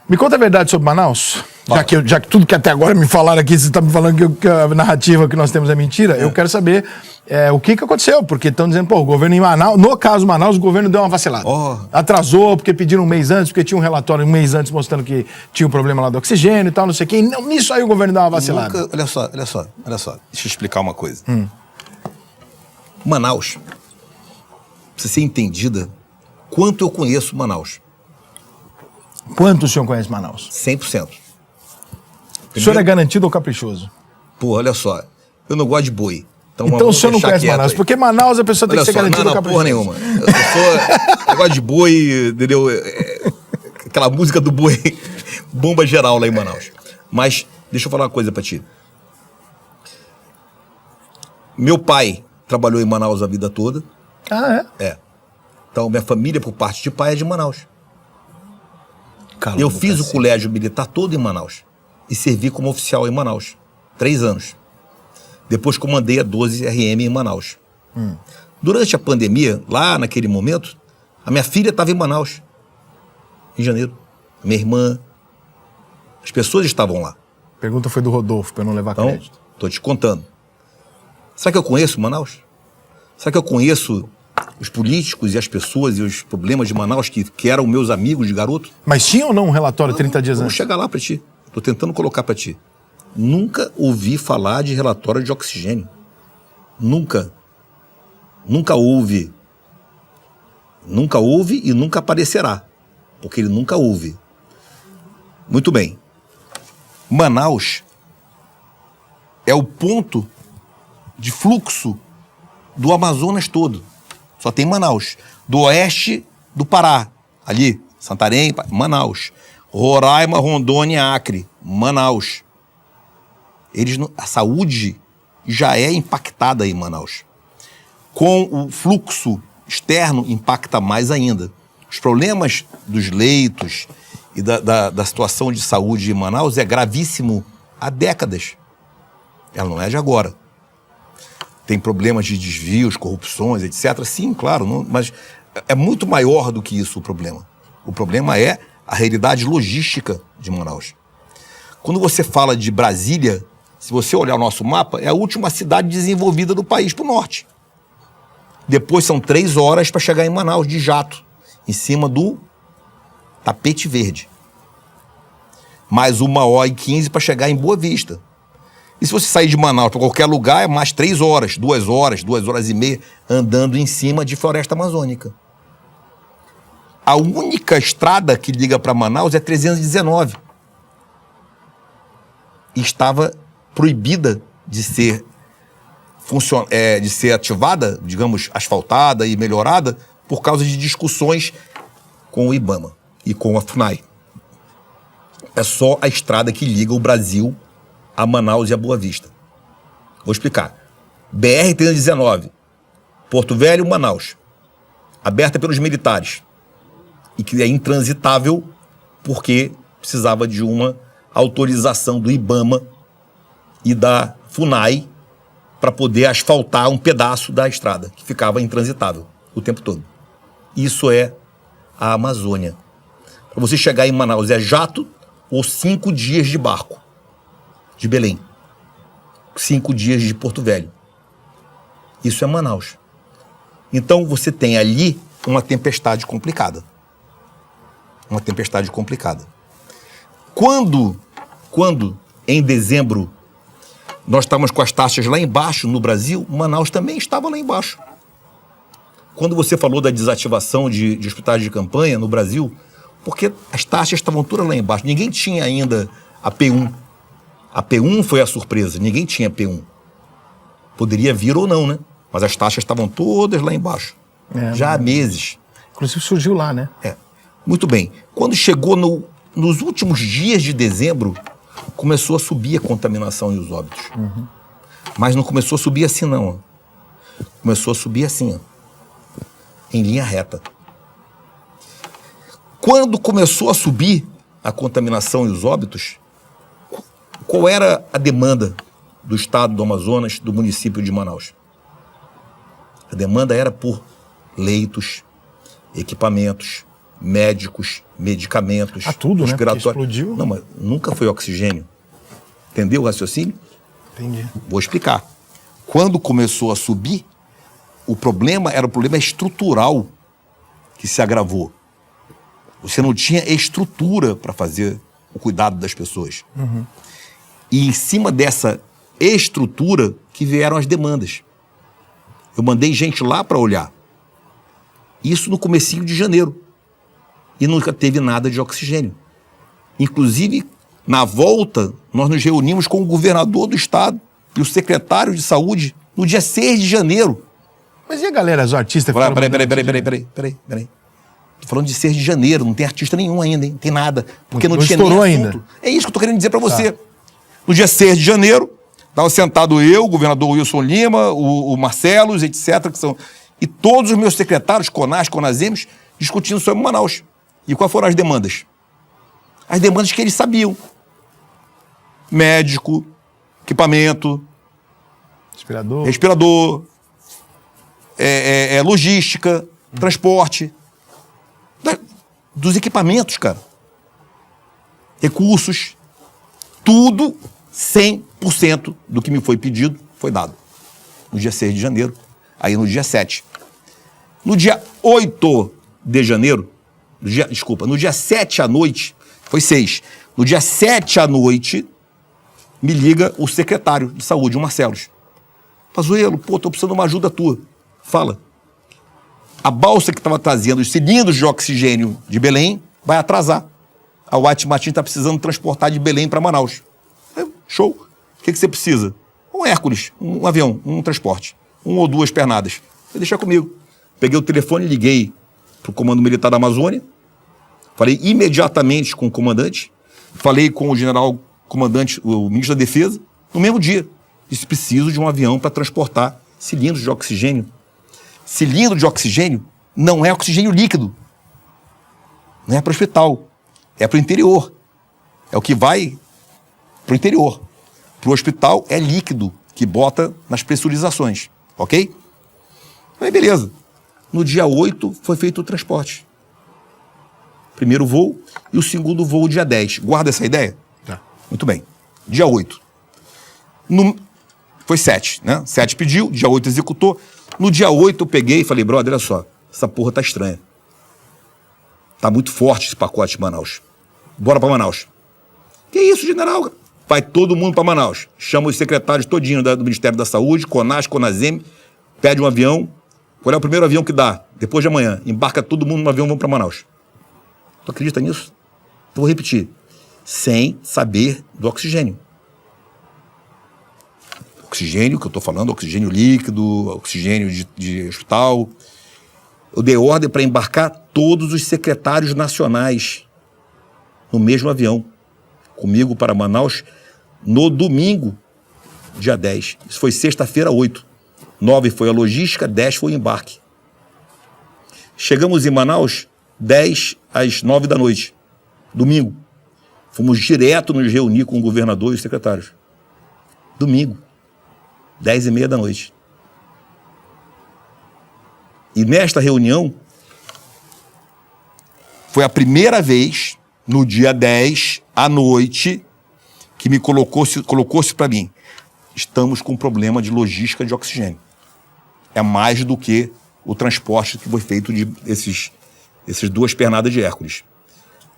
Me conta a verdade sobre Manaus. Já que tudo que até agora me falaram aqui, você está me falando que a narrativa que nós temos é mentira, eu quero saber o que aconteceu, porque estão dizendo, pô, o governo em Manaus, no caso Manaus, o governo deu uma vacilada. Atrasou, porque pediram um mês antes, porque tinha um relatório um mês antes mostrando que tinha um problema lá do oxigênio e tal, não sei o quê. E não, nisso aí o governo deu uma vacilada. Olha só. Deixa eu explicar uma coisa. Manaus, precisa ser entendida quanto eu conheço Manaus. Quanto o senhor conhece Manaus? 100%. O senhor é garantido ou caprichoso? Pô, olha só, eu não gosto de boi. Então o senhor não conhece Manaus, porque Manaus a pessoa tem que ser garantida ou caprichoso. Não, porra nenhuma. Eu gosto de boi, entendeu? Aquela música do boi, bomba geral lá em Manaus. Mas, deixa eu falar uma coisa pra ti. Meu pai trabalhou em Manaus a vida toda. Ah, é? É. Então, minha família, por parte de pai, é de Manaus. Eu fiz o colégio militar todo em Manaus. E servi como oficial em Manaus. 3 anos. Depois comandei a 12 RM em Manaus. Durante a pandemia, lá naquele momento, a minha filha estava em Manaus. Em janeiro. Minha irmã. As pessoas estavam lá. A pergunta foi do Rodolfo, para eu não levar crédito. Estou te contando. Será que eu conheço Manaus? Será que eu conheço os políticos e as pessoas e os problemas de Manaus que eram meus amigos de garoto? Mas tinha ou não um relatório 30 dias antes? Vou chegar lá para ti. Estou tentando colocar para ti. Nunca ouvi falar de relatório de oxigênio. Nunca. Nunca houve. Nunca houve e nunca aparecerá. Porque ele nunca houve. Muito bem. Manaus é o ponto de fluxo do Amazonas todo. Só tem Manaus. Do oeste do Pará. Ali, Santarém, Manaus. Roraima, Rondônia, Acre, Manaus. A saúde já é impactada em Manaus. Com o fluxo externo, impacta mais ainda. Os problemas dos leitos e da situação de saúde em Manaus é gravíssimo há décadas. Ela não é de agora. Tem problemas de desvios, corrupções, etc. Sim, claro, mas é muito maior do que isso o problema. O problema é a realidade logística de Manaus. Quando você fala de Brasília, se você olhar o nosso mapa, é a última cidade desenvolvida do país para o norte. Depois são 3 horas para chegar em Manaus de jato, em cima do tapete verde. Mais 1h15 para chegar em Boa Vista. E se você sair de Manaus para qualquer lugar, é mais 3 horas, 2 horas, 2 horas e meia, andando em cima de floresta amazônica. A única estrada que liga para Manaus é 319. E estava proibida de ser ativada, digamos, asfaltada e melhorada, por causa de discussões com o IBAMA e com a FUNAI. É só a estrada que liga o Brasil a Manaus e a Boa Vista. Vou explicar. BR-319, Porto Velho, Manaus, aberta pelos militares, e que é intransitável porque precisava de uma autorização do IBAMA e da FUNAI para poder asfaltar um pedaço da estrada, que ficava intransitável o tempo todo. Isso é a Amazônia. Para você chegar em Manaus é jato ou 5 dias de barco. De Belém. 5 dias de Porto Velho. Isso é Manaus. Então você tem ali uma tempestade complicada. Uma tempestade complicada. Quando em dezembro nós estávamos com as taxas lá embaixo no Brasil, Manaus também estava lá embaixo. Quando você falou da desativação de hospitais de campanha no Brasil, porque as taxas estavam todas lá embaixo. Ninguém tinha ainda a P1. A P1 foi a surpresa, ninguém tinha P1. Poderia vir ou não, né? Mas as taxas estavam todas lá embaixo. Já há meses. Inclusive surgiu lá, né? Muito bem. Quando chegou nos últimos dias de dezembro, começou a subir a contaminação e os óbitos. Mas não começou a subir assim, não. Começou a subir assim, ó, em linha reta. Quando começou a subir a contaminação e os óbitos, qual era a demanda do estado do Amazonas, do município de Manaus? A demanda era por leitos, equipamentos, médicos, medicamentos, tudo, né? Porque respiratórios. explodiu. Não, mas nunca foi oxigênio. Entendeu o raciocínio? Entendi. Vou explicar. Quando começou a subir, o problema era o problema estrutural que se agravou. Você não tinha estrutura para fazer o cuidado das pessoas. E em cima dessa estrutura que vieram as demandas. Eu mandei gente lá para olhar. Isso no comecinho de janeiro. E nunca teve nada de oxigênio. Inclusive, na volta, nós nos reunimos com o governador do estado e o secretário de saúde no dia 6 de janeiro. Mas e a galera, os artistas? Peraí. Tô falando de 6 de janeiro, não tem artista nenhum ainda, hein? Não tem nada. Porque não tinha estourou nem assunto. ainda. É isso que eu tô querendo dizer para você. No dia 6 de janeiro, estava sentado eu, o governador Wilson Lima, o Marcelos, etc., que são... E todos os meus secretários, CONAS, CONASEMES, discutindo sobre Manaus. E quais foram as demandas? As demandas que eles sabiam. Médico, equipamento, respirador, logística, transporte. Dos equipamentos, cara. Recursos. Tudo, 100% do que me foi pedido foi dado. No dia 6 de janeiro. Aí no dia 7. No dia 8 de janeiro, no dia 7 à noite, foi 6. No dia 7 à noite, me liga o secretário de saúde, o Marcelos. Pazuello, tô precisando de uma ajuda tua. Fala. A balsa que estava trazendo os cilindros de oxigênio de Belém vai atrasar. A White Martins está precisando transportar de Belém para Manaus. Show. O que você precisa? Um Hércules, um avião, um transporte. 1 ou 2 pernadas. Vai deixar comigo. Peguei o telefone, liguei para o Comando Militar da Amazônia. Falei imediatamente com o comandante. Falei com o general comandante, o ministro da Defesa, no mesmo dia. Disse, preciso de um avião para transportar cilindros de oxigênio. Cilindro de oxigênio não é oxigênio líquido. Não é para o hospital. É para o interior. É o que vai para o interior. Para o hospital é líquido, que bota nas pressurizações. Ok? Aí beleza. No dia 8 foi feito o transporte. Primeiro voo e o segundo voo dia 10. Guarda essa ideia? Tá. Muito bem. Dia 8. Foi 7, né? 7 pediu, dia 8 executou. No dia 8 eu peguei e falei, brother, olha só, essa porra tá estranha. Tá muito forte esse pacote de Manaus. Bora pra Manaus. Que isso, general? Vai todo mundo pra Manaus. Chama os secretários todinho do Ministério da Saúde, CONAS, CONASEM, pede um avião. Qual é o primeiro avião que dá? Depois de amanhã. Embarca todo mundo no avião e vamos pra Manaus. Tu acredita nisso? Então vou repetir. Sem saber do oxigênio. Oxigênio, que eu tô falando, oxigênio líquido, oxigênio de hospital. Eu dei ordem para embarcar todos os secretários nacionais no mesmo avião, comigo para Manaus, no domingo, dia 10. Isso foi sexta-feira, 8. 9 foi a logística, 10 foi o embarque. Chegamos em Manaus, 10 às 9 da noite, domingo. Fomos direto nos reunir com o governador e os secretários. Domingo, 10h30 da noite. E nesta reunião, foi a primeira vez, no dia 10, à noite, que me colocou-se para mim. Estamos com um problema de logística de oxigênio. É mais do que o transporte que foi feito de esses 2 pernadas de Hércules.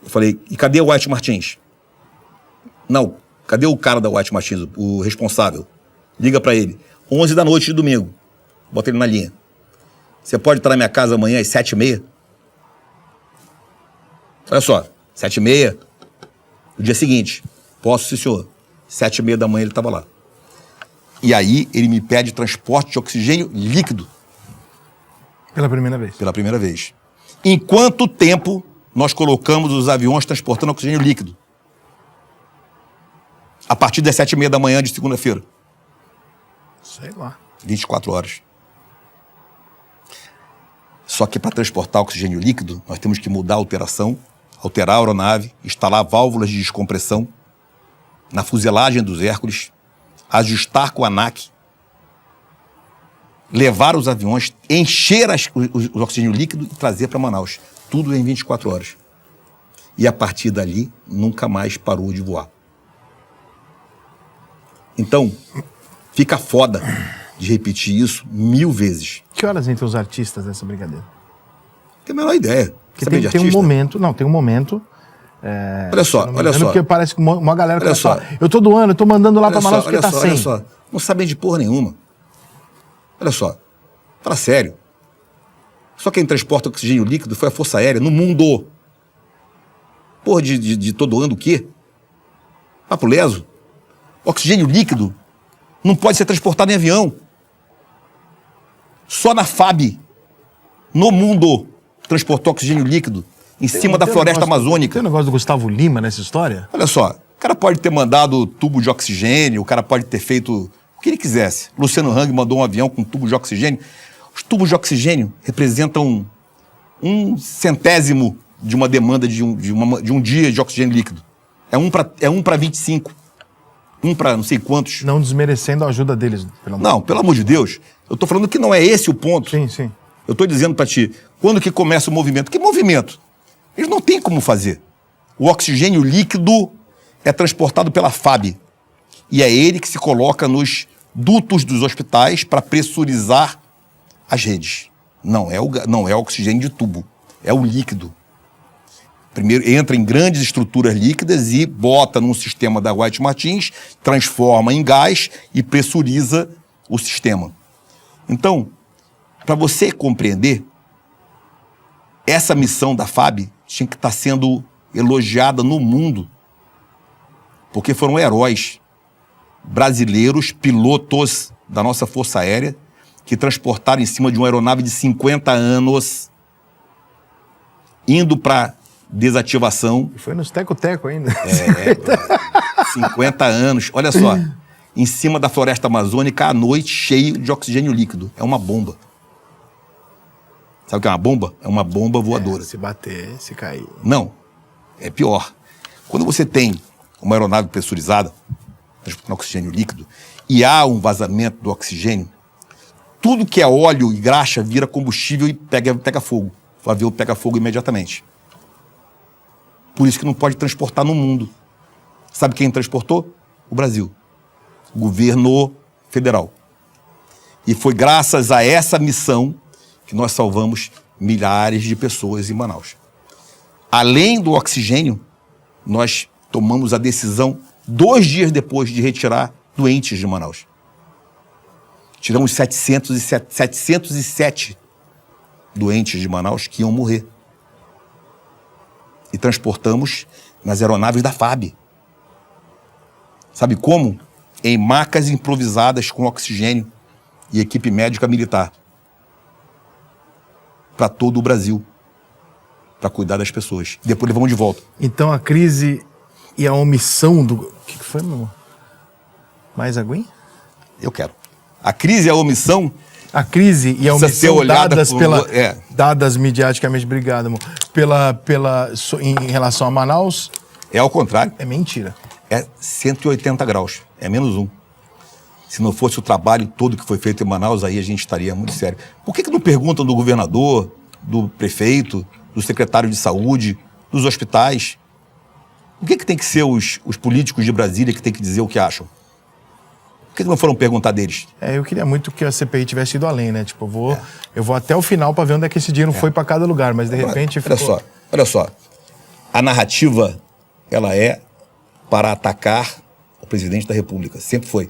Eu falei, e cadê o White Martins? Não, cadê o cara da White Martins, o responsável? Liga para ele. 11 da noite de domingo. Bota ele na linha. Você pode estar na minha casa amanhã às 7h30? Olha só, 7h30, no dia seguinte. Posso, sim, senhor. 7h30 da manhã ele estava lá. E aí ele me pede transporte de oxigênio líquido. Pela primeira vez. Pela primeira vez. Em quanto tempo nós colocamos os aviões transportando oxigênio líquido? A partir das 7h30 da manhã de segunda-feira. Sei lá. 24 horas. Só que para transportar oxigênio líquido, nós temos que mudar a alteração, alterar a aeronave, instalar válvulas de descompressão na fuselagem dos Hércules, ajustar com a ANAC, levar os aviões, encher o oxigênio líquido e trazer para Manaus. Tudo em 24 horas. E a partir dali, nunca mais parou de voar. Então, fica foda de repetir isso 1000 vezes. Que horas entram os artistas nessa brincadeira? Tem a menor ideia. Porque tem um momento... Não, tem um momento... olha só. Porque parece que uma galera olha só. Eu tô doando, eu tô mandando lá pra Manaus porque tá sem. Olha só, não sabem de porra nenhuma. Olha só, fala sério. Só quem transporta oxigênio líquido foi a Força Aérea no mundo. Porra, tô doando o quê? Papo leso. Oxigênio líquido não pode ser transportado em avião. Só na FAB, no mundo, transportou oxigênio líquido em cima da floresta amazônica. Tem um negócio do Gustavo Lima nessa história? Olha só, o cara pode ter mandado tubo de oxigênio, o cara pode ter feito o que ele quisesse. Luciano Hang mandou um avião com tubo de oxigênio. Os tubos de oxigênio representam 1/100º de uma demanda de um dia de oxigênio líquido. É 1 para 25. 1 para não sei quantos. Não desmerecendo a ajuda deles. Pelo amor de Deus. Eu tô falando que não é esse o ponto. Sim, sim. Eu tô dizendo para ti, quando que começa o movimento? Que movimento? Eles não têm como fazer. O oxigênio líquido é transportado pela FAB. E é ele que se coloca nos dutos dos hospitais para pressurizar as redes. Não é oxigênio de tubo, é o líquido. Primeiro entra em grandes estruturas líquidas e bota num sistema da White Martins, transforma em gás e pressuriza o sistema. Então, para você compreender, essa missão da FAB tinha que estar sendo elogiada no mundo, porque foram heróis brasileiros, pilotos da nossa Força Aérea, que transportaram em cima de uma aeronave de 50 anos, indo para desativação. E foi nos teco-teco ainda. 50 anos. Olha só, em cima da floresta amazônica, à noite, cheio de oxigênio líquido. É uma bomba. Sabe o que é uma bomba? É uma bomba voadora. Se bater, se cair. Não, é pior. Quando você tem uma aeronave pressurizada, transportando oxigênio líquido, e há um vazamento do oxigênio, tudo que é óleo e graxa vira combustível e pega fogo. O avião pega fogo imediatamente. Por isso que não pode transportar no mundo. Sabe quem transportou? O Brasil. O governo federal. E foi graças a essa missão que nós salvamos milhares de pessoas em Manaus. Além do oxigênio, nós tomamos a decisão 2 dias depois de retirar doentes de Manaus. Tiramos 707 doentes de Manaus que iam morrer. E transportamos nas aeronaves da FAB. Sabe como? Em macas improvisadas com oxigênio e equipe médica militar. Para todo o Brasil. Para cuidar das pessoas. Depois levamos de volta. Então a crise e a omissão do... O que foi, meu amor? Mais aguinha? Eu quero. A crise e a omissão... A crise e a omissão dadas mediaticamente, obrigado, amor, em relação a Manaus... É ao contrário. É mentira. É 180 graus. É -1. Se não fosse o trabalho todo que foi feito em Manaus, aí a gente estaria muito sério. Por que não perguntam do governador, do prefeito, do secretário de saúde, dos hospitais? O que tem que ser os políticos de Brasília que tem que dizer o que acham? Por que não foram perguntar deles? Eu queria muito que a CPI tivesse ido além, né? Tipo, eu vou até o final para ver onde é que esse dinheiro foi para cada lugar, mas de repente Olha só. A narrativa, ela é para atacar o presidente da República. Sempre foi.